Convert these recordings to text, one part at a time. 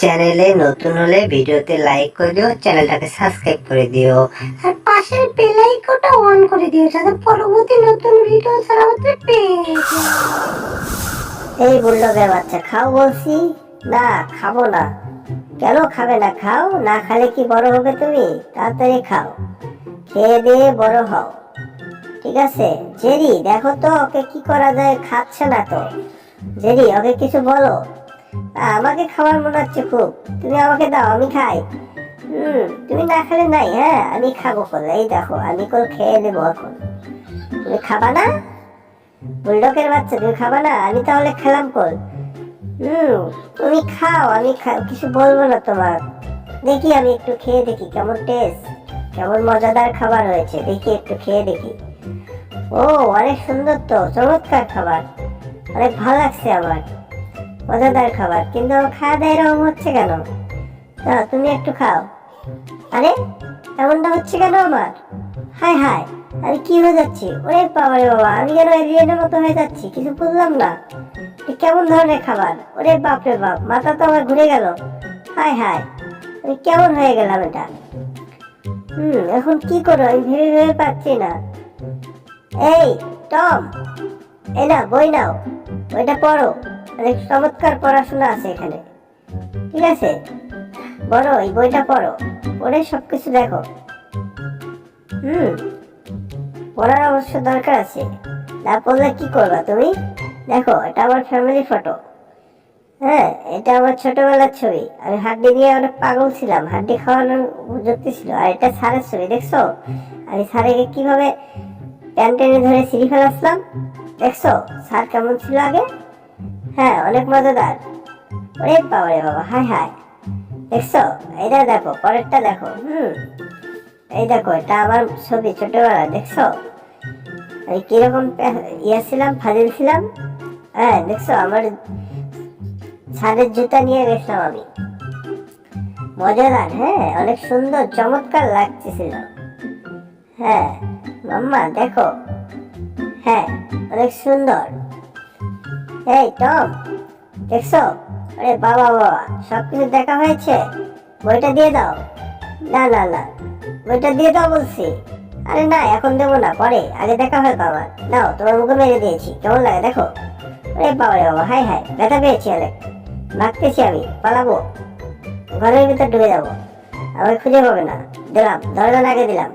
চ্যানেলে নতুন হলে ভিডিওতে লাইক করে দিও, চ্যানেলটাকে সাবস্ক্রাইব করে দিও আর পাশের বেল আইকনটা অন করে দিও যাতে পরবর্তী নতুন ভিডিও ছাড়া হতে পেয়ে যাও। এই বুল্ডগের বাচ্চা, খাও বলছি। না, খাবো না। কেন খাবে না? খাও, না খেলে কি বড় হবে তুমি? তাড়াতাড়ি খাও, খেয়ে দিয়ে বড় হও, ঠিক আছে? জেরি, দেখো তো ওকে কি করা যায়, খাচ্ছে না তো। জেরি, ওকে কিছু বলো। আমাকে খাবার মনে হচ্ছে খুব, তুমি আমাকে দাও, আমি খাই। তুমি না খেলে নাই। হ্যাঁ, আমি খাবো কল। এই দেখো, আমি কল খেয়ে নেবো এখন। তুমি খাবা না? বুলডগের বাচ্চা, তুমি খাবা না? আমি তাহলে খেলাম কল। তুমি খাও, আমি কিছু বলবো না তোমার। দেখি, আমি একটু খেয়ে দেখি কেমন টেস্ট, কেমন মজাদার খাবার হয়েছে, দেখি একটু খেয়ে দেখি। ও, অনেক সুন্দর তো, চমৎকার খাবার, অনেক ভালো লাগছে আমার, মজাদার খাবার। কিন্তু আমার খাওয়া দাওয়া এরকম হচ্ছে কেন? না, তুমি একটু খাও। আরে, এমনটা হচ্ছে কেন আমার? হাই হাই, আমি কি হয়ে যাচ্ছি? ওরে বাবা রে বাবা, আমি যেন এলিয়েনের মতো হয়ে যাচ্ছি, কিছু বুঝলাম না। কেমন ধরনের খাবার? ওরে বাপ রে বাপ, মাথা তো আমার ঘুরে গেল। হাই হাই, আমি কেমন হয়ে গেলাম এটা? এখন কি করো আমি ভেবে ভেবে পাচ্ছি না। এই টম, এই না বই নাও, বইটা পড়ো। অনেক চমৎকার পড়াশোনা আছে এখানে, ঠিক আছে? বড়, এই বইটা পড়ো, পড়ে সবকিছু দেখো। পড়ার অবশ্য দরকার আছে, না পড়লে কি করবা তুমি? দেখো, এটা আমার ফ্যামিলি ফটো। হ্যাঁ, এটা আমার ছোটবেলার ছবি। আমি হাড্ডি দিয়ে অনেক পাগল ছিলাম, হাড্ডি খাওয়ানোর যুক্তি ছিল। আর এটা স্যারের ছবি, দেখছো? আমি স্যারকে কিভাবে প্যান টেনে ধরে সিঁড়ি ফেলাচ্ছিলাম, দেখছো স্যার কেমন ছিল আগে? হ্যাঁ, অনেক মজাদার। ওরে বাবা রে বাবা, হাই হাই, দেখছো? এইটা দেখো, পরেরটা দেখো। এই দেখো, এটা আমার ছবি ছোটবেলা, দেখছো? আমি কিরকম ছিলাম, ফাজিল ছিলাম। হ্যাঁ, দেখছো, আমার ছাদের জুতা নিয়ে গেছিলাম আমি। মজাদার, হ্যাঁ, অনেক সুন্দর, চমৎকার লাগতেছিল। হ্যাঁ মাম্মা, দেখো, হ্যাঁ, অনেক সুন্দর। এই টম, দেখছো? আরে বাবা বাবা, সবকিছু দেখা হয়েছে, বইটা দিয়ে দাও। না না না, বইটা দিয়ে দাও বলছি। আরে না, এখন দেবো না, পরে, আগে দেখা হয় বাবা। নাও, তোমার মুখে মেরে দিয়েছি, কেমন লাগে দেখো। আরে বাবা রে বাবা, হাই হাই, ব্যথা পেয়েছি অনেক, ভাগতেছি আমি, পালাবো, ঘরের ভিতর ঢুকে যাবো, আমাকে খুঁজে পাবে না। দিলাম, দরজা লাগিয়ে দিলাম।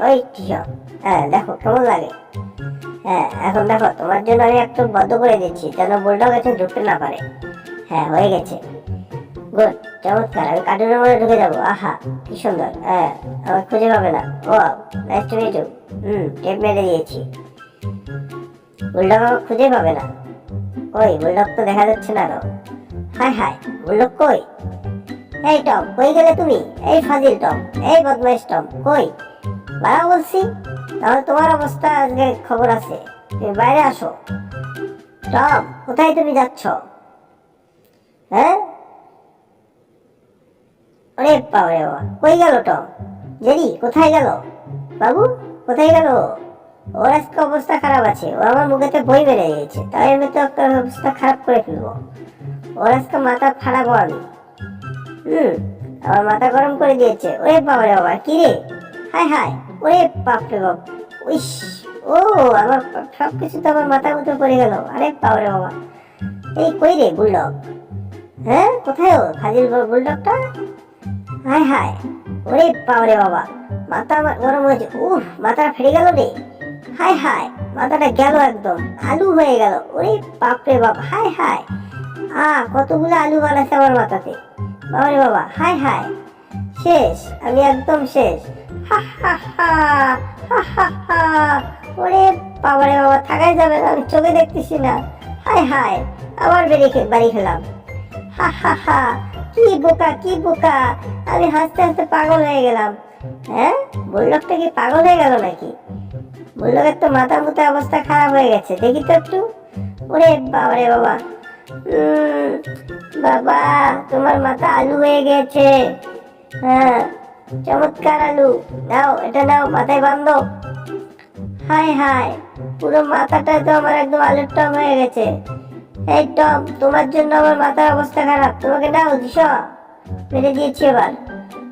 ওই সব, হ্যাঁ দেখো কেমন লাগে। হ্যাঁ, এখন দেখো, তোমার জন্য আমি একটু বদ্ধ করে দিচ্ছি যেন বুলডগ এসে ঢুকতে না পারে। হ্যাঁ, হয়ে গেছে, গুড, চমৎকার। আমি কার্টুনের মধ্যে ঢুকে যাবো। আহা, কি সুন্দর। হ্যাঁ, আমাকে খুঁজে পাবে না। ও, nice to meet you. Tape মেরে দিয়েছি, বুলডগ আমাকে খুঁজে পাবে না। ওই বুলডগ তো দেখা যাচ্ছে না। হাই হাই, বুলডগ কই? এই টম, কই গেলে তুমি? এই ফাজিল টম, এই বদমাইশ টম, কই? বাড়া বলছি। তাহলে তোমার অবস্থা আজকে খবর আছে, তুমি বাইরে আসো। টম, কোথায় তুমি যাচ্ছ? হ্যাঁ, ওরে বাবা রে বাবা, কই গেল টম? জেরি কোথায় গেল? বাবু কোথায় গেল? ওর আজকে অবস্থা খারাপ আছে, ও আমার মুখেতে বই মেরে দিয়েছে, তাই আমি তো একটা অবস্থা খারাপ করে ফেলবো। ওর আজকে মাথা ফাড়াবো আমি। আমার মাথা গরম করে দিয়েছে। ওরে বাবা রে বাবা, কি রে? হাই হাই, ওরে বাপ রে বাপ, উইস, ও আমার সবকিছু তো আমার মাথার মতো পড়ে গেল। আরে বাবা রে বাবা, এই কই রে বুলডগ? হ্যাঁ, কোথায় ও ফাজিল বুলডগটা? হাই হাই, ওরে বাবা রে বাবা, মাথা আমার গরম হয়েছে। মাথাটা ফেটে গেল রে। হাই হাই, মাথাটা গেল একদম, আলু হয়ে গেল। ওরে বাপ রে বাপ, হাই হাই, কতগুলো আলু বানাচ্ছে আমার মাথাতে। বাবা রে বাবা, হাই হাই, শেষ, আমি একদম শেষ। হা হা হা, হা হা হা, ওরে বাবা রে বাবা, থাকাই যাবে না, আমি চোখে দেখতেছি না। হাই হাই, আবার বাড়ি খেলাম। হা হা হা, কি বোকা, কি বোকা, আমি হাসতে হাসতে পাগল হয়ে গেলাম। হ্যাঁ, বুলডগটা কি পাগল হয়ে গেল নাকি? বুলডগের তো মাথা মুথা অবস্থা খারাপ হয়ে গেছে, দেখি তো একটু। ওরে বাবা রে বাবা, বাবা, তোমার মাথা আলু হয়ে গেছে। হ্যাঁ, চমৎকার আলু, নাও এটা নাও, মাথায় বাঁধো। হাই হাই, পুরো মাথাটা তো আমার একদম আলুর টম হয়ে গেছে। এই টম, তোমার জন্য আমার মাথার অবস্থা খারাপ। তোমাকে নাও দিশ মেরে দিয়েছি এবার।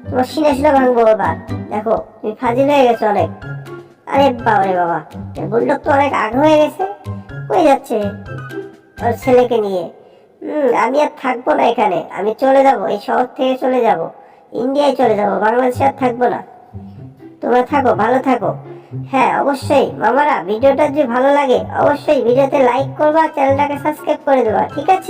তোমার সিনা সিনা ভাঙবো এবার। দেখো তুমি ফাজিল হয়ে গেছো অনেক। আরে বাবা রে বাবা, বুলডগ তো অনেক আগ হয়ে গেছে। কই যাচ্ছে ওর ছেলেকে নিয়ে? আমি আর থাকবো না এখানে, আমি চলে যাব, এই শহর থেকে চলে যাব, ইন্ডিয়ায় চলে যাব, বাংলাদেশে আর থাকবো না। তোমরা থাকো, ভালো থাকো। হ্যাঁ অবশ্যই মামারা, ভিডিওটা যদি ভালো লাগে অবশ্যই ভিডিওতে লাইক করবা, চ্যানেলটাকে সাবস্ক্রাইব করে দেবা, ঠিক আছে?